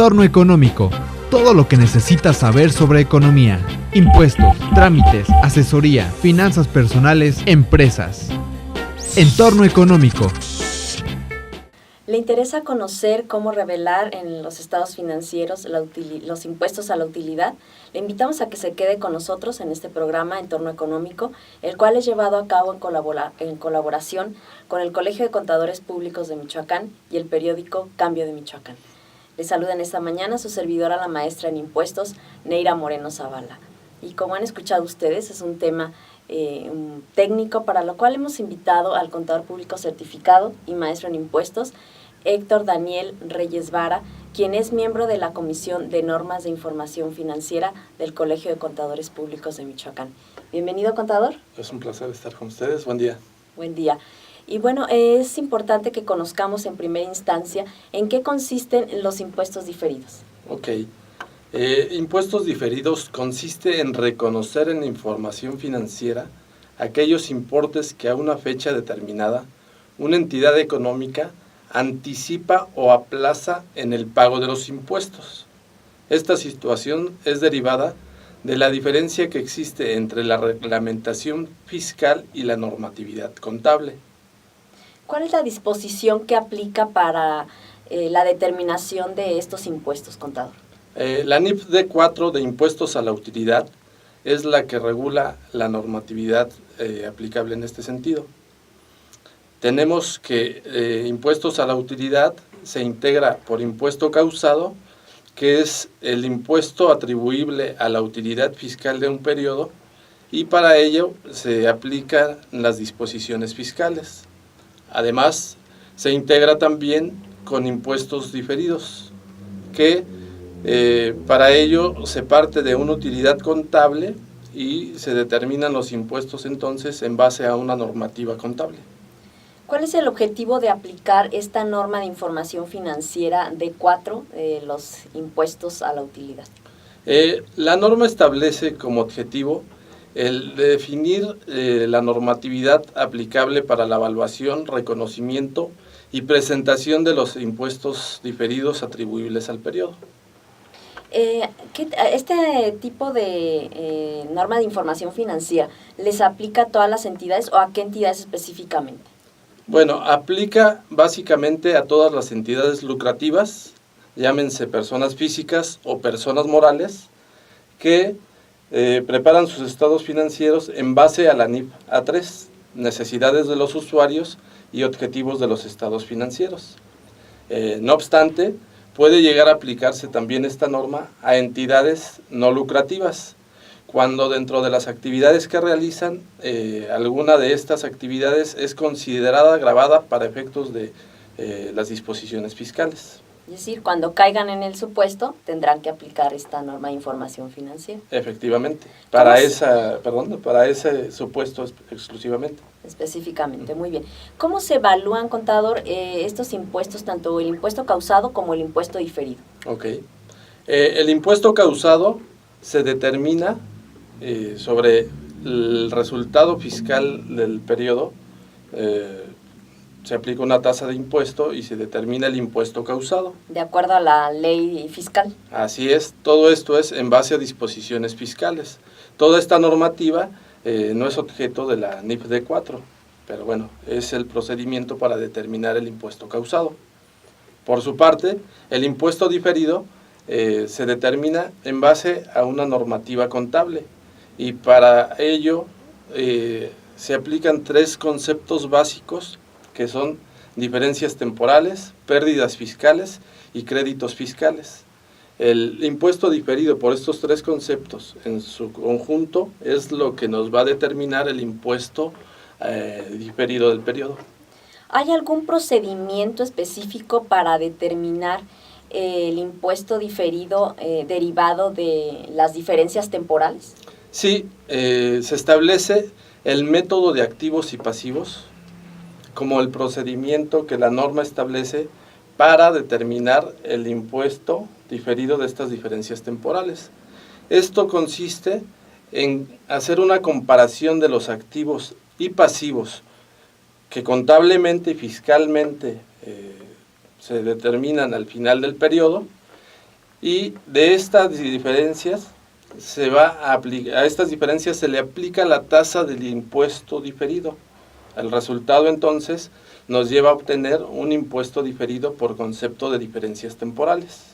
Entorno económico. Todo lo que necesitas saber sobre economía, impuestos, trámites, asesoría, finanzas personales, empresas. Entorno económico. ¿Le interesa conocer cómo revelar en los estados financieros los impuestos a la utilidad? Le invitamos a que se quede con nosotros en este programa Entorno Económico, el cual es llevado a cabo en colaboración con el Colegio de Contadores Públicos de Michoacán y el periódico Cambio de Michoacán. Les saludan esta mañana su servidora, la maestra en impuestos, Neira Moreno Zavala. Y como han escuchado ustedes, es un tema técnico para lo cual hemos invitado al contador público certificado y maestro en impuestos, Héctor Daniel Reyes Vara, quien es miembro de la Comisión de Normas de Información Financiera del Colegio de Contadores Públicos de Michoacán. Bienvenido, contador. Es un placer estar con ustedes. Buen día. Buen día. Y bueno, es importante que conozcamos en primera instancia en qué consisten los impuestos diferidos. Ok. Impuestos diferidos consiste en reconocer en la información financiera aquellos importes que a una fecha determinada una entidad económica anticipa o aplaza en el pago de los impuestos. Esta situación es derivada de la diferencia que existe entre la reglamentación fiscal y la normatividad contable. ¿Cuál es la disposición que aplica para la determinación de estos impuestos, contador? La NIF D4 de impuestos a la utilidad es la que regula la normatividad aplicable en este sentido. Tenemos que impuestos a la utilidad se integra por impuesto causado, que es el impuesto atribuible a la utilidad fiscal de un periodo, y para ello se aplican las disposiciones fiscales. Además, se integra también con impuestos diferidos, que para ello se parte de una utilidad contable y se determinan los impuestos entonces en base a una normativa contable. ¿Cuál es el objetivo de aplicar esta norma de información financiera D4, los impuestos a la utilidad? La norma establece como objetivo el definir la normatividad aplicable para la evaluación, reconocimiento y presentación de los impuestos diferidos atribuibles al periodo. ¿Este tipo de norma de información financiera les aplica a todas las entidades o a qué entidades específicamente? Bueno, aplica básicamente a todas las entidades lucrativas, llámense personas físicas o personas morales, que preparan sus estados financieros en base a la NIF A3, necesidades de los usuarios y objetivos de los estados financieros. No obstante, puede llegar a aplicarse también esta norma a entidades no lucrativas, cuando dentro de las actividades que realizan, alguna de estas actividades es considerada gravada para efectos de las disposiciones fiscales. Es decir, cuando caigan en el supuesto, tendrán que aplicar esta norma de información financiera. Efectivamente, para ese supuesto exclusivamente. Específicamente, muy bien. ¿Cómo se evalúan, contador, estos impuestos, tanto el impuesto causado como el impuesto diferido? Ok. El impuesto causado se determina sobre el resultado fiscal del periodo. Se aplica una tasa de impuesto y se determina el impuesto causado. De acuerdo a la ley fiscal. Así es, todo esto es en base a disposiciones fiscales. Toda esta normativa no es objeto de la NIF D4, pero bueno, es el procedimiento para determinar el impuesto causado. Por su parte, el impuesto diferido se determina en base a una normativa contable y para ello se aplican tres conceptos básicos que son diferencias temporales, pérdidas fiscales y créditos fiscales. El impuesto diferido por estos tres conceptos en su conjunto es lo que nos va a determinar el impuesto diferido del periodo. ¿Hay algún procedimiento específico para determinar el impuesto diferido derivado de las diferencias temporales? Sí, se establece el método de activos y pasivos como el procedimiento que la norma establece para determinar el impuesto diferido de estas diferencias temporales. Esto consiste en hacer una comparación de los activos y pasivos que contablemente y fiscalmente se determinan al final del periodo Y de estas diferencias a estas diferencias se le aplica la tasa del impuesto diferido. El resultado entonces nos lleva a obtener un impuesto diferido por concepto de diferencias temporales.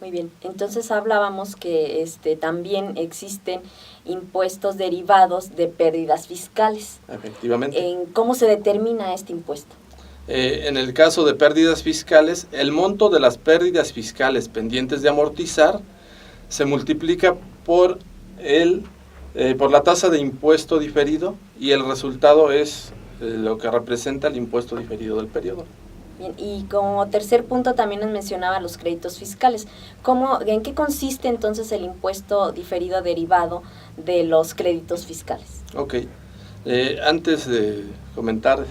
Muy bien, entonces hablábamos que también existen impuestos derivados de pérdidas fiscales. Efectivamente. ¿Cómo se determina este impuesto? En el caso de pérdidas fiscales, el monto de las pérdidas fiscales pendientes de amortizar se multiplica por la tasa de impuesto diferido y el resultado es lo que representa el impuesto diferido del periodo. Bien, y como tercer punto también nos mencionaba los créditos fiscales. ¿En qué consiste entonces el impuesto diferido derivado de los créditos fiscales? Ok, antes de comentar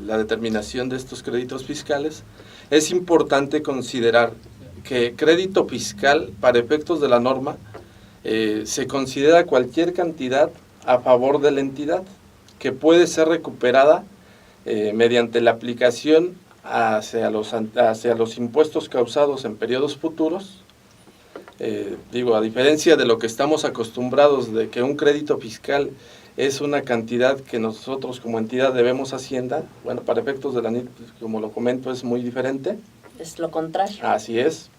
la determinación de estos créditos fiscales, es importante considerar que crédito fiscal, para efectos de la norma, se considera cualquier cantidad a favor de la entidad que puede ser recuperada mediante la aplicación hacia los impuestos causados en periodos futuros. A diferencia de lo que estamos acostumbrados de que un crédito fiscal es una cantidad que nosotros como entidad debemos a Hacienda, bueno, para efectos de la NIF, como lo comento, es muy diferente. Es lo contrario. Así es.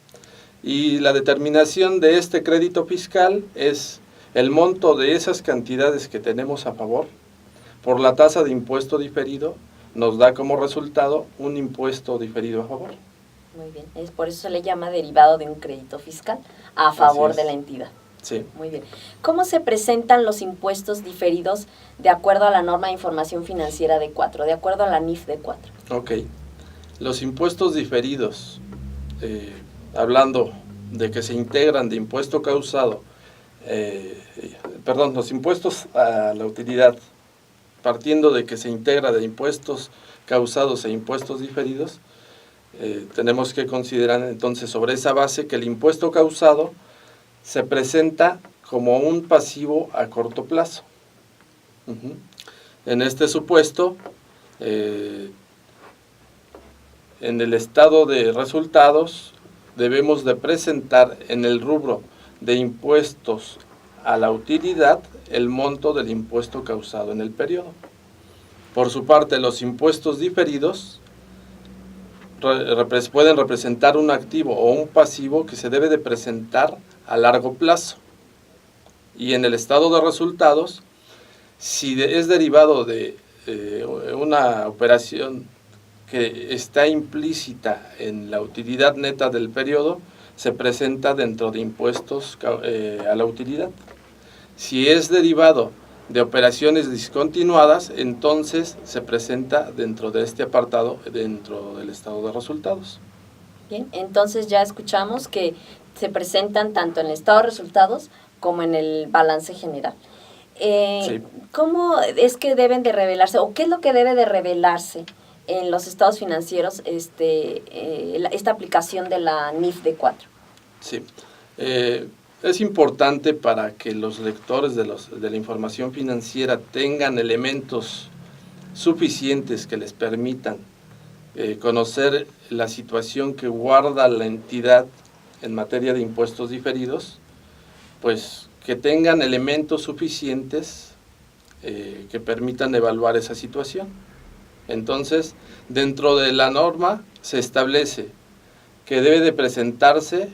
Y la determinación de este crédito fiscal es el monto de esas cantidades que tenemos a favor por la tasa de impuesto diferido, nos da como resultado un impuesto diferido a favor. Muy bien, por eso se le llama derivado de un crédito fiscal a favor de la entidad. Sí. Muy bien. ¿Cómo se presentan los impuestos diferidos de acuerdo a la norma de información financiera D4, de acuerdo a la NIF D4? Ok. Los impuestos diferidos, hablando de que se integran de impuesto causado, los impuestos a la utilidad, partiendo de que se integra de impuestos causados e impuestos diferidos, tenemos que considerar entonces sobre esa base que el impuesto causado se presenta como un pasivo a corto plazo. En este supuesto, en el estado de resultados debemos de presentar en el rubro de impuestos a la utilidad el monto del impuesto causado en el periodo. Por su parte, los impuestos diferidos pueden representar un activo o un pasivo que se debe de presentar a largo plazo. Y en el estado de resultados, si es derivado de una operación que está implícita en la utilidad neta del periodo, se presenta dentro de impuestos a la utilidad. Si es derivado de operaciones discontinuadas, entonces se presenta dentro de este apartado, dentro del estado de resultados. Bien, entonces ya escuchamos que se presentan tanto en el estado de resultados como en el balance general. Sí. ¿Cómo es que deben de revelarse o qué es lo que debe de revelarse en los estados financieros esta aplicación de la NIF D4? Sí, es importante para que los lectores de la información financiera tengan elementos suficientes que les permitan conocer la situación que guarda la entidad en materia de impuestos diferidos, pues que tengan elementos suficientes que permitan evaluar esa situación. Entonces, dentro de la norma se establece que debe de presentarse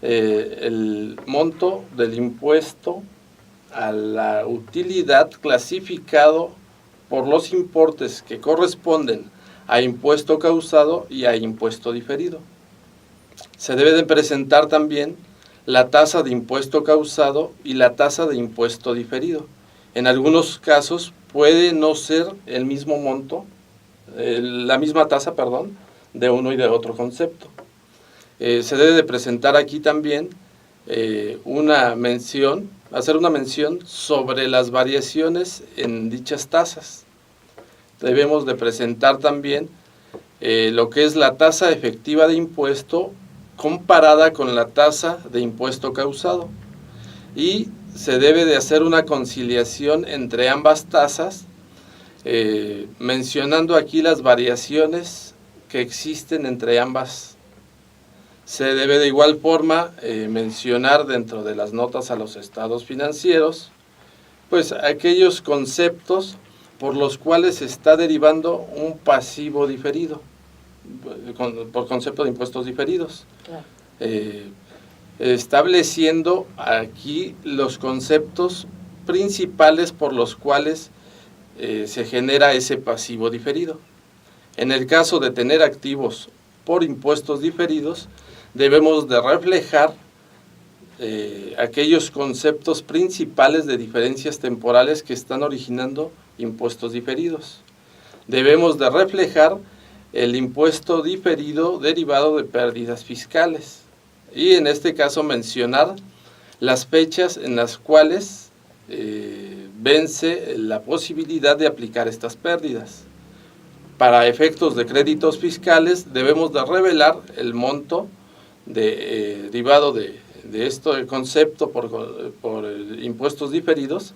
el monto del impuesto a la utilidad clasificado por los importes que corresponden a impuesto causado y a impuesto diferido. Se debe de presentar también la tasa de impuesto causado y la tasa de impuesto diferido. En algunos casos puede no ser el mismo monto, la misma tasa, de uno y de otro concepto. Se debe de presentar aquí también hacer una mención sobre las variaciones en dichas tasas. Debemos de presentar también lo que es la tasa efectiva de impuesto comparada con la tasa de impuesto causado. Y se debe de hacer una conciliación entre ambas tasas, mencionando aquí las variaciones que existen entre ambas Se debe de igual forma mencionar dentro de las notas a los estados financieros, pues aquellos conceptos por los cuales se está derivando un pasivo diferido, por concepto de impuestos diferidos. Claro. Estableciendo aquí los conceptos principales por los cuales se genera ese pasivo diferido. En el caso de tener activos por impuestos diferidos, debemos de reflejar aquellos conceptos principales de diferencias temporales que están originando impuestos diferidos. Debemos de reflejar el impuesto diferido derivado de pérdidas fiscales y en este caso mencionar las fechas en las cuales vence la posibilidad de aplicar estas pérdidas. Para efectos de créditos fiscales debemos de revelar el monto derivado de esto, el concepto por impuestos diferidos,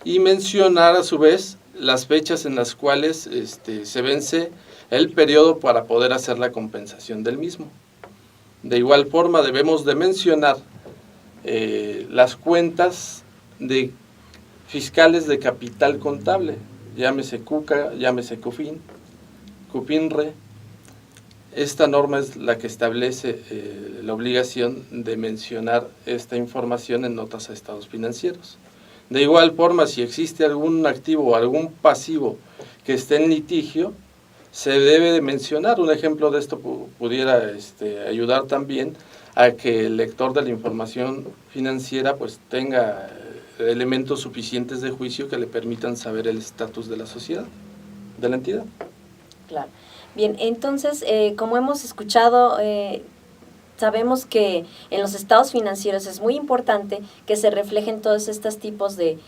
y mencionar a su vez las fechas en las cuales se vence el periodo para poder hacer la compensación del mismo. De igual forma debemos de mencionar las cuentas fiscales de capital contable, llámese CUCA, llámese CUFIN, CUFINRE. Esta norma es la que establece la obligación de mencionar esta información en notas a estados financieros. De igual forma, si existe algún activo o algún pasivo que esté en litigio, se debe de mencionar. Un ejemplo de esto pudiera ayudar también a que el lector de la información financiera pues tenga elementos suficientes de juicio que le permitan saber el estatus de la sociedad, de la entidad. Claro. Bien, entonces, como hemos escuchado, sabemos que en los estados financieros es muy importante que se reflejen todos estos tipos de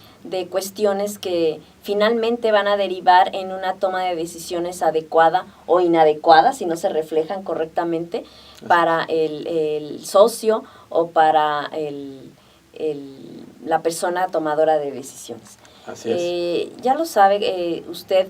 cuestiones que finalmente van a derivar en una toma de decisiones adecuada o inadecuada si no se reflejan correctamente para el socio o para la persona tomadora de decisiones. Así es. Ya lo sabe usted.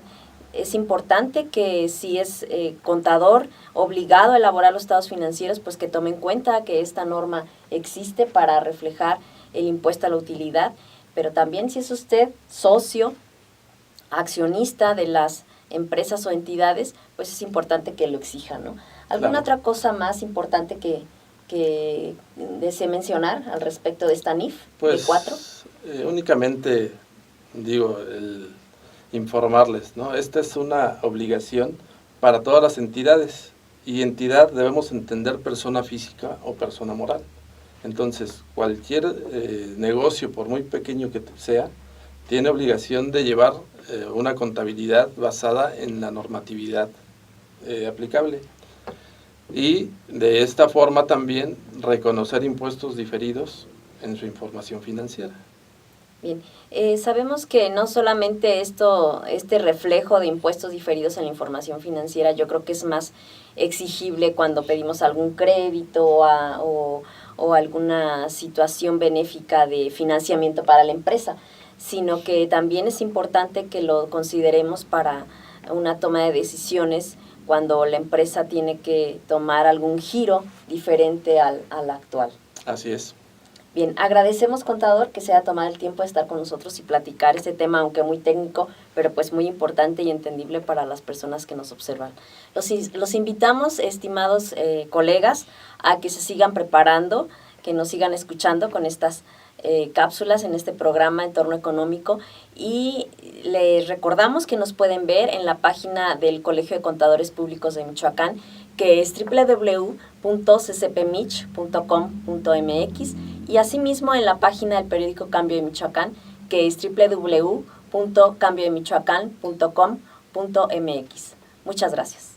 Es importante que si es contador obligado a elaborar los estados financieros, pues que tome en cuenta que esta norma existe para reflejar el impuesto a la utilidad, pero también si es usted socio, accionista de las empresas o entidades, pues es importante que lo exija, ¿no? ¿Alguna otra cosa más importante que desee mencionar al respecto de esta NIF pues, D4? Únicamente digo informarles, ¿no? Esta es una obligación para todas las entidades, y entidad debemos entender persona física o persona moral. Entonces, cualquier negocio, por muy pequeño que sea, tiene obligación de llevar una contabilidad basada en la normatividad aplicable. Y de esta forma también reconocer impuestos diferidos en su información financiera. Bien, sabemos que no solamente este reflejo de impuestos diferidos en la información financiera, yo creo que es más exigible cuando pedimos algún crédito o alguna situación benéfica de financiamiento para la empresa, sino que también es importante que lo consideremos para una toma de decisiones cuando la empresa tiene que tomar algún giro diferente al actual. Así es. Bien, agradecemos, contador, que se haya tomado el tiempo de estar con nosotros y platicar este tema, aunque muy técnico, pero pues muy importante y entendible para las personas que nos observan. Los invitamos, estimados colegas, a que se sigan preparando, que nos sigan escuchando con estas cápsulas en este programa Entorno Económico, y les recordamos que nos pueden ver en la página del Colegio de Contadores Públicos de Michoacán, que es www.ccpmich.com.mx, y asimismo en la página del periódico Cambio de Michoacán, que es www.cambiodemichoacán.com.mx. Muchas gracias.